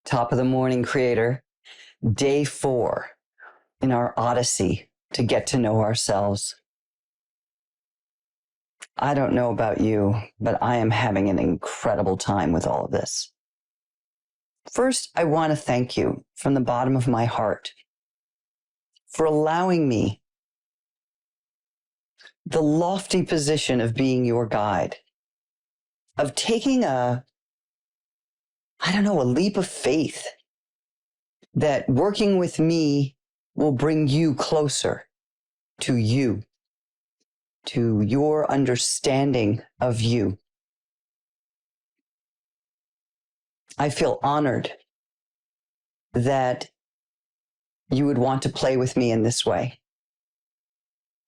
Top of the morning, creator. Day 4 in our odyssey to get to know ourselves. I don't know about you, but I am having an incredible time with all of this. First, I want to thank you from the bottom of my heart for allowing me the lofty position of being your guide, of taking a leap of faith that working with me will bring you closer to you, to your understanding of you. I feel honored that you would want to play with me in this way.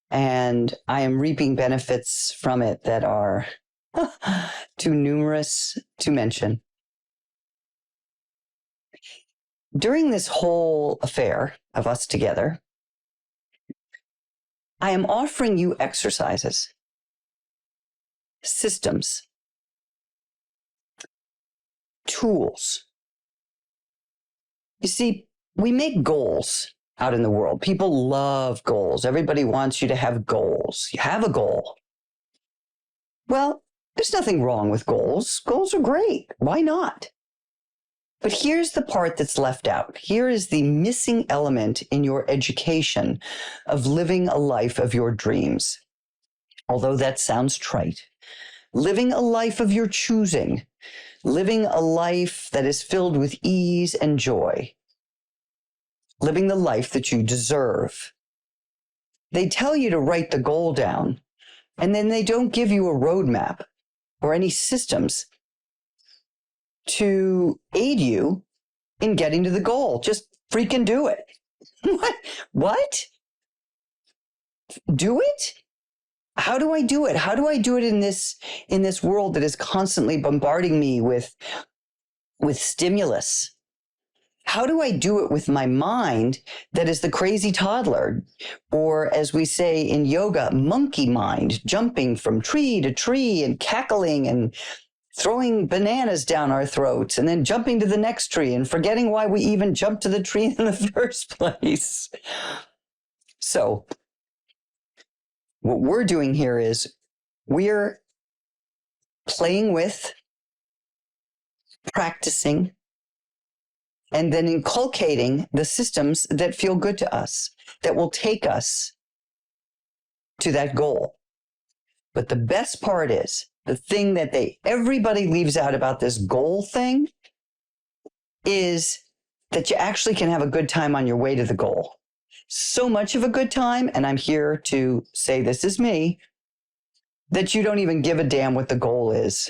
And I am reaping benefits from it that are too numerous to mention. During this whole affair of us together, I am offering you exercises, systems, tools. You see, we make goals out in the world. People love goals. Everybody wants you to have goals. You have a goal. Well, there's nothing wrong with goals. Goals are great. Why not? But here's the part that's left out. Here is the missing element in your education of living a life of your dreams. Although that sounds trite. Living a life of your choosing. Living a life that is filled with ease and joy. Living the life that you deserve. They tell you to write the goal down, and then they don't give you a roadmap or any systems to aid you in getting to the goal. Just freaking do it. What? Do it? How do I do it? How do I do it in this world that is constantly bombarding me with stimulus? How do I do it with my mind that is the crazy toddler? Or as we say in yoga, monkey mind, jumping from tree to tree and cackling and throwing bananas down our throats and then jumping to the next tree and forgetting why we even jumped to the tree in the first place. So what we're doing here is we're playing with, practicing, and then inculcating the systems that feel good to us, that will take us to that goal. But the best part is, the thing that everybody leaves out about this goal thing is that you actually can have a good time on your way to the goal. So much of a good time, and I'm here to say this is me, that you don't even give a damn what the goal is.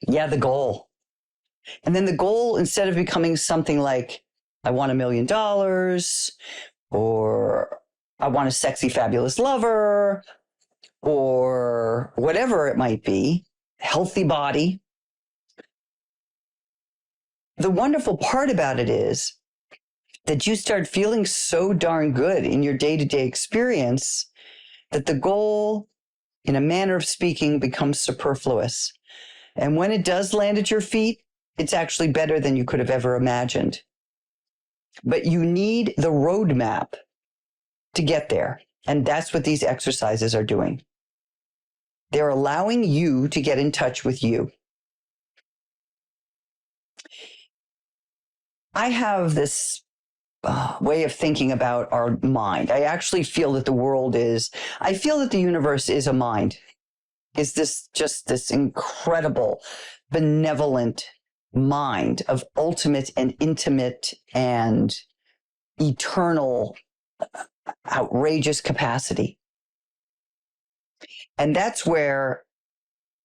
Yeah, the goal. And then the goal, instead of becoming something like, I want $1 million, or I want a sexy, fabulous lover, or whatever it might be, healthy body. The wonderful part about it is that you start feeling so darn good in your day-to-day experience that the goal, in a manner of speaking, becomes superfluous. And when it does land at your feet, it's actually better than you could have ever imagined. But you need the roadmap to get there. And that's what these exercises are doing. They're allowing you to get in touch with you. I have this way of thinking about our mind. I actually feel that I feel that the universe is a mind. Is this incredible, benevolent mind of ultimate and intimate and eternal, outrageous capacity. And that's where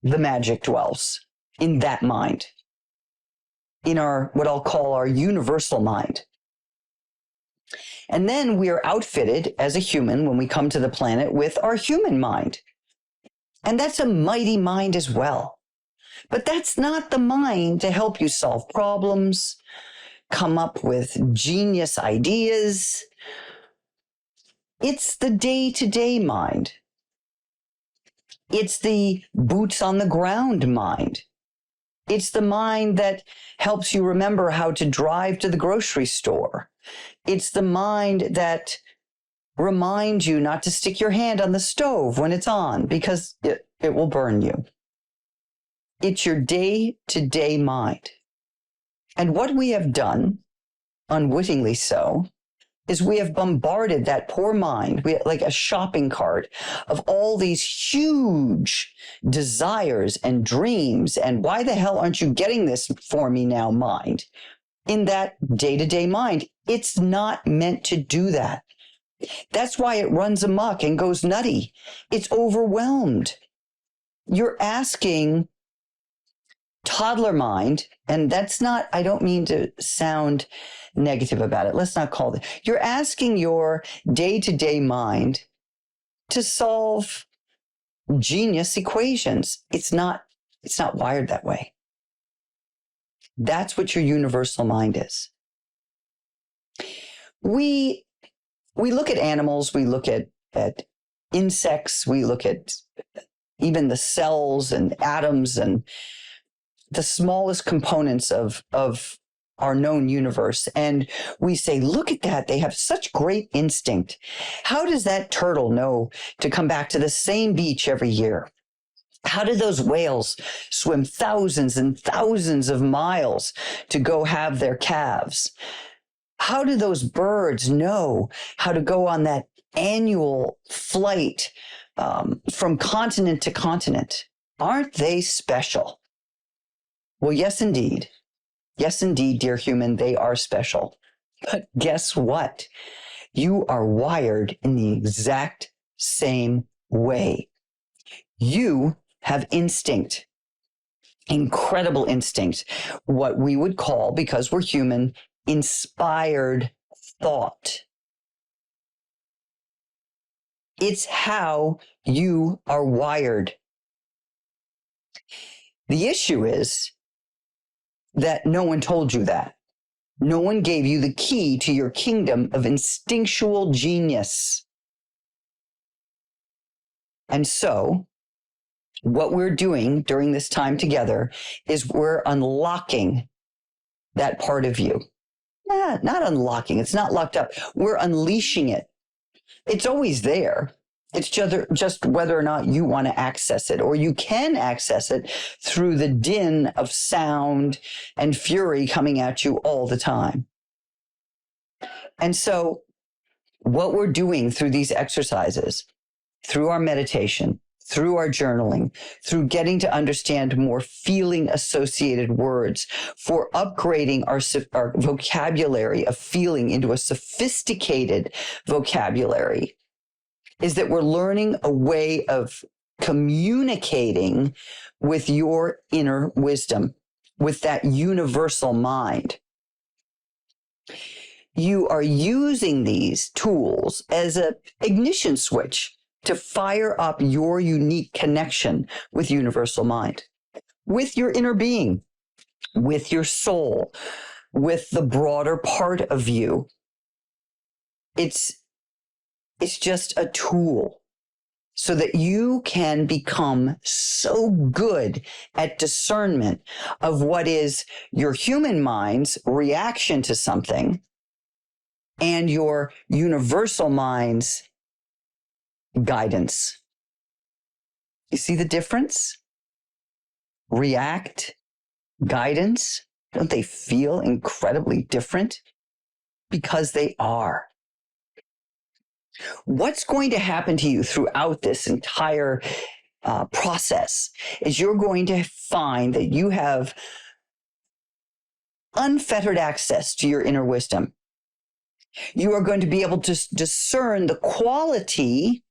the magic dwells, in that mind, in our, what I'll call our universal mind. And then we are outfitted as a human when we come to the planet with our human mind. And that's a mighty mind as well. But that's not the mind to help you solve problems, come up with genius ideas. It's the day-to-day mind. It's the boots on the ground mind. It's the mind that helps you remember how to drive to the grocery store. It's the mind that reminds you not to stick your hand on the stove when it's on because it will burn you. It's your day-to-day mind. And what we have done, unwittingly so, is we have bombarded that poor mind like a shopping cart of all these huge desires and dreams. And why the hell aren't you getting this for me now, mind? In that day-to-day mind, it's not meant to do that. That's why it runs amok and goes nutty. It's overwhelmed. You're asking toddler mind, and that's not, I don't mean to sound negative about it. Let's not call it. You're asking your day-to-day mind to solve genius equations. It's not wired that way. That's what your universal mind is. We look at animals, we look at insects, we look at even the cells and atoms and the smallest components of our known universe. And we say, look at that. They have such great instinct. How does that turtle know to come back to the same beach every year? How do those whales swim thousands and thousands of miles to go have their calves? How do those birds know how to go on that annual flight from continent to continent? Aren't they special? Well, yes, indeed. Yes, indeed, dear human, they are special. But guess what? You are wired in the exact same way. You have instinct, incredible instinct, what we would call, because we're human, inspired thought. It's how you are wired. The issue is that no one told you that. No one gave you the key to your kingdom of instinctual genius. And so, what we're doing during this time together is we're unlocking that part of you. Not unlocking. It's not locked up. We're unleashing it. It's always there. It's just whether or not you want to access it, or you can access it through the din of sound and fury coming at you all the time. And so what we're doing through these exercises, through our meditation, through our journaling, through getting to understand more feeling associated words, for upgrading our vocabulary of feeling into a sophisticated vocabulary, is that we're learning a way of communicating with your inner wisdom, with that universal mind. You are using these tools as an ignition switch to fire up your unique connection with universal mind, with your inner being, with your soul, with the broader part of you. It's just a tool so that you can become so good at discernment of what is your human mind's reaction to something and your universal mind's guidance. You see the difference? React, guidance. Don't they feel incredibly different? Because they are. What's going to happen to you throughout this entire process is you're going to find that you have unfettered access to your inner wisdom. You are going to be able to discern the quality,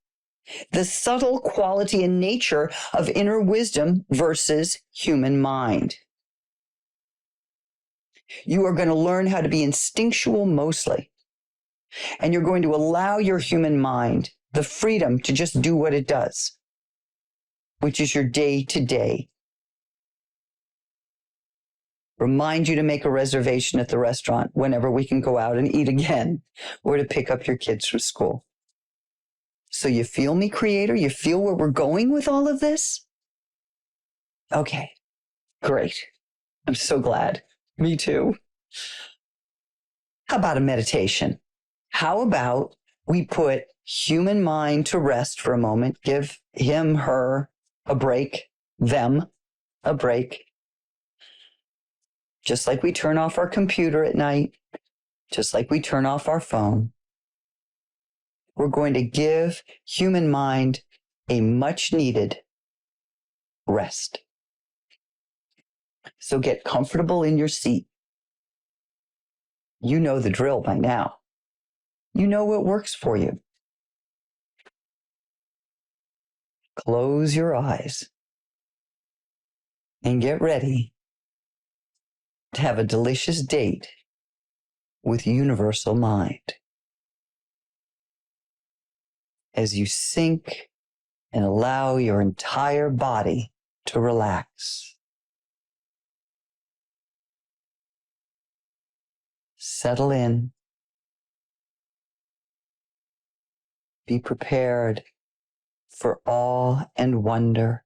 the subtle quality and nature of inner wisdom versus human mind. You are going to learn how to be instinctual mostly. And you're going to allow your human mind the freedom to just do what it does, which is your day-to-day. Remind you to make a reservation at the restaurant whenever we can go out and eat again, or to pick up your kids from school. So you feel me, Creator? You feel where we're going with all of this? Okay, great. I'm so glad. Me too. How about a meditation? How about we put human mind to rest for a moment, give him, her a break, them a break, just like we turn off our computer at night, just like we turn off our phone. We're going to give human mind a much needed rest. So get comfortable in your seat. You know the drill by now. You know what works for you. Close your eyes and get ready to have a delicious date with universal mind. As you sink and allow your entire body to relax. Settle in. Be prepared for awe and wonder.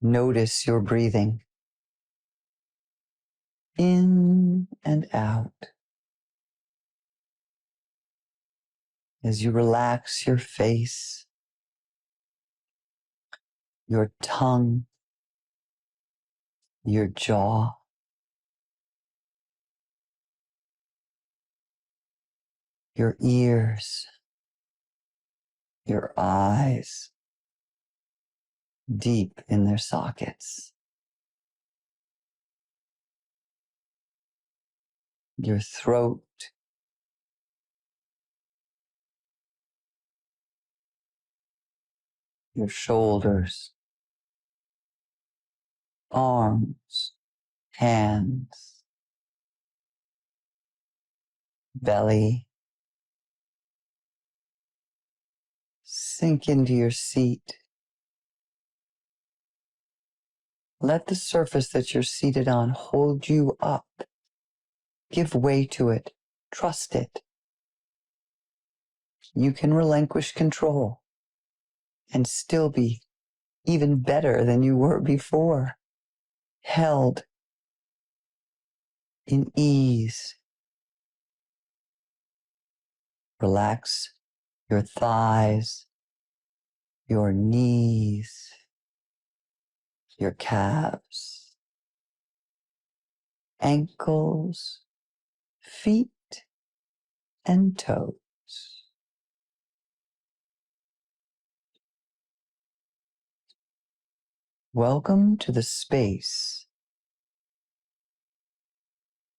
Notice your breathing. In and out. As you relax your face, your tongue, your jaw, your ears, your eyes, deep in their sockets, your throat, your shoulders, arms, hands, belly. Sink into your seat. Let the surface that you're seated on hold you up. Give way to it. Trust it. You can relinquish control and still be even better than you were before. Held in ease. Relax your thighs, your knees, your calves, ankles, feet, and toes. Welcome to the space,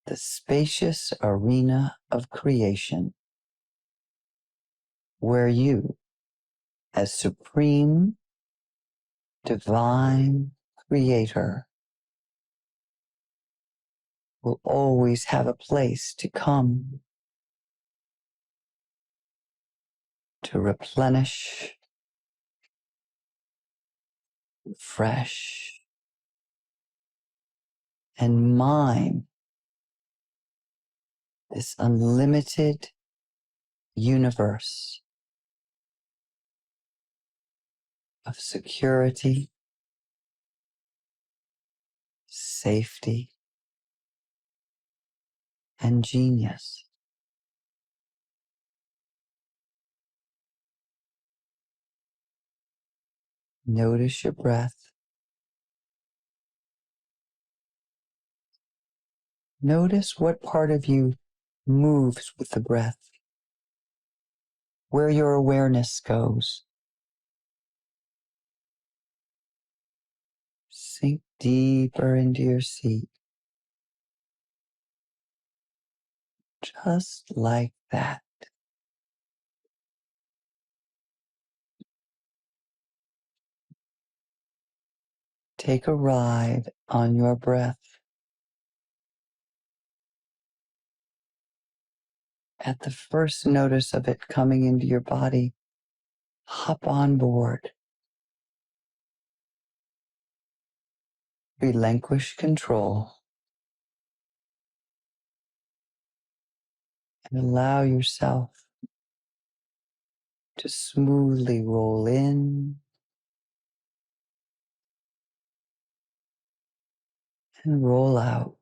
the spacious arena of creation, where you, as supreme, divine creator, will always have a place to come to replenish, refresh, and mine this unlimited universe of security, safety, and genius. Notice your breath. Notice what part of you moves with the breath, where your awareness goes. Sink deeper into your seat. Just like that. Take a ride on your breath. At the first notice of it coming into your body, hop on board. Relinquish control and allow yourself to smoothly roll in and roll out.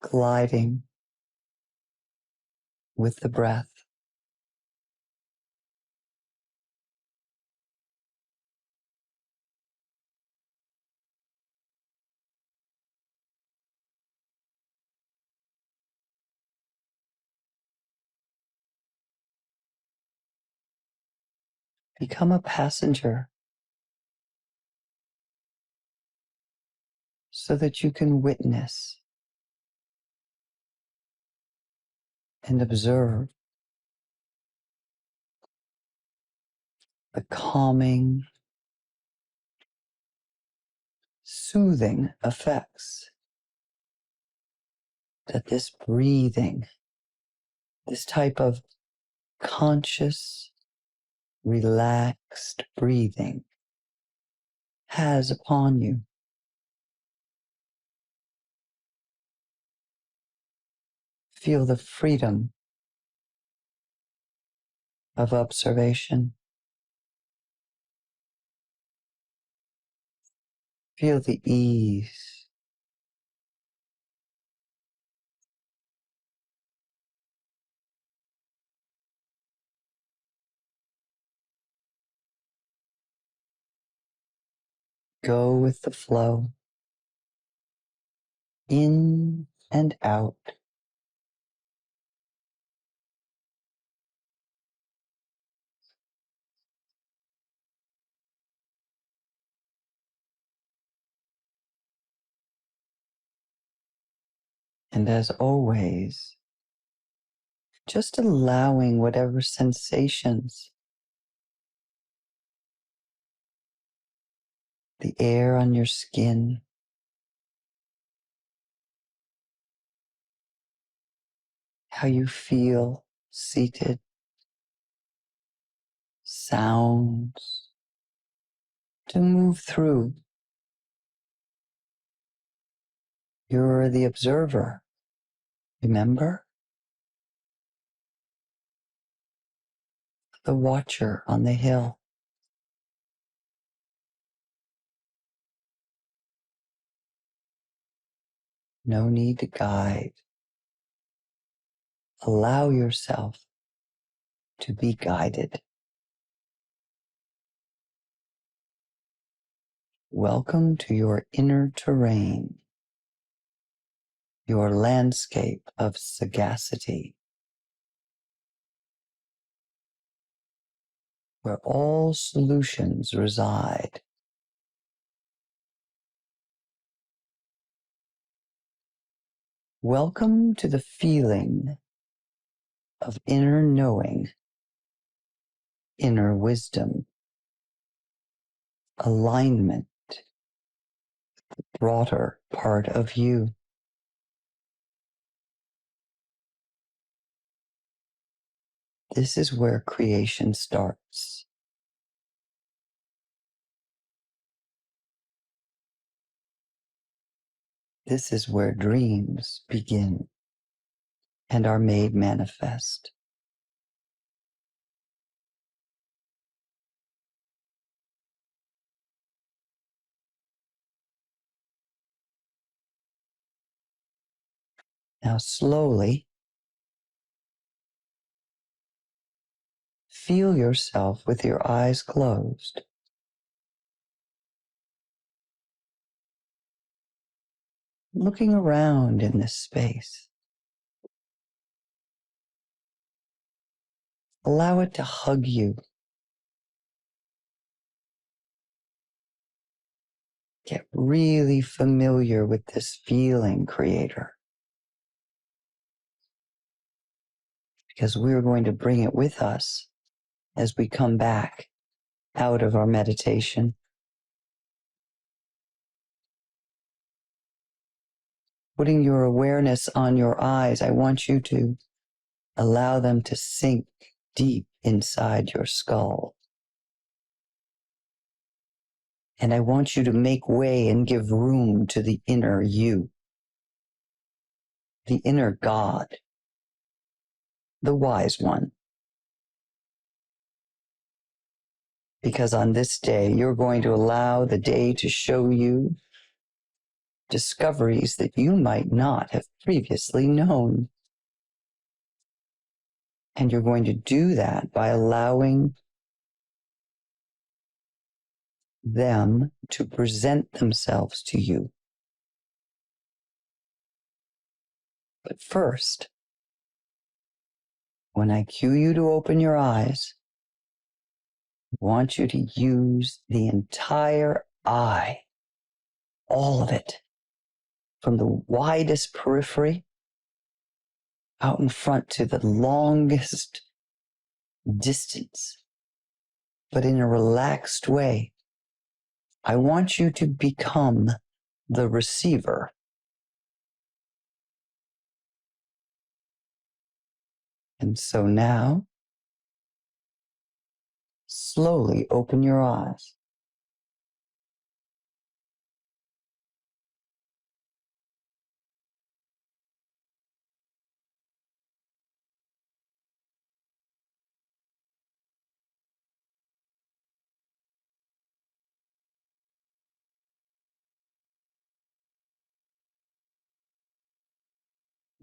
Gliding with the breath. Become a passenger so that you can witness and observe the calming, soothing effects that this breathing, this type of conscious, relaxed breathing has upon you. Feel the freedom of observation. Feel the ease. Go with the flow, in and out. And as always, just allowing whatever sensations, the air on your skin, how you feel seated, sounds to move through. You're the observer, remember? The watcher on the hill. No need to guide. Allow yourself to be guided. Welcome to your inner terrain, your landscape of sagacity, where all solutions reside. Welcome to the feeling of inner knowing, inner wisdom, alignment, broader part of you. This is where creation starts. This is where dreams begin and are made manifest. Now slowly feel yourself with your eyes closed. Looking around in this space. Allow it to hug you. Get really familiar with this feeling, creator. Because we're going to bring it with us as we come back out of our meditation. Putting your awareness on your eyes, I want you to allow them to sink deep inside your skull. And I want you to make way and give room to the inner you, the inner God, the wise one, Because on this day, you're going to allow the day to show you discoveries that you might not have previously known. And you're going to do that by allowing them to present themselves to you. But first, when I cue you to open your eyes, I want you to use the entire eye, all of it, from the widest periphery out in front to the longest distance, but in a relaxed way. I want you to become the receiver. And so now, slowly open your eyes.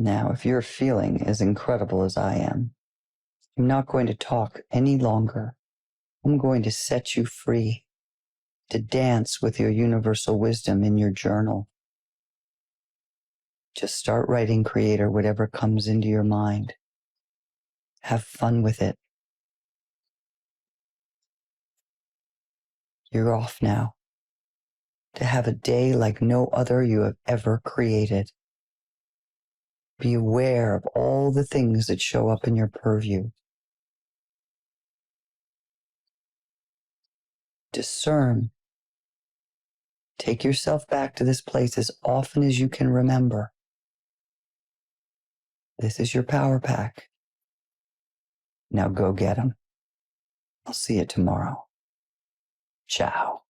Now, if you're feeling as incredible as I am, I'm not going to talk any longer. I'm going to set you free to dance with your universal wisdom in your journal. Just start writing, Creator, whatever comes into your mind. Have fun with it. You're off now to have a day like no other you have ever created. Be aware of all the things that show up in your purview. Discern. Take yourself back to this place as often as you can remember. This is your power pack. Now go get them. I'll see you tomorrow. Ciao.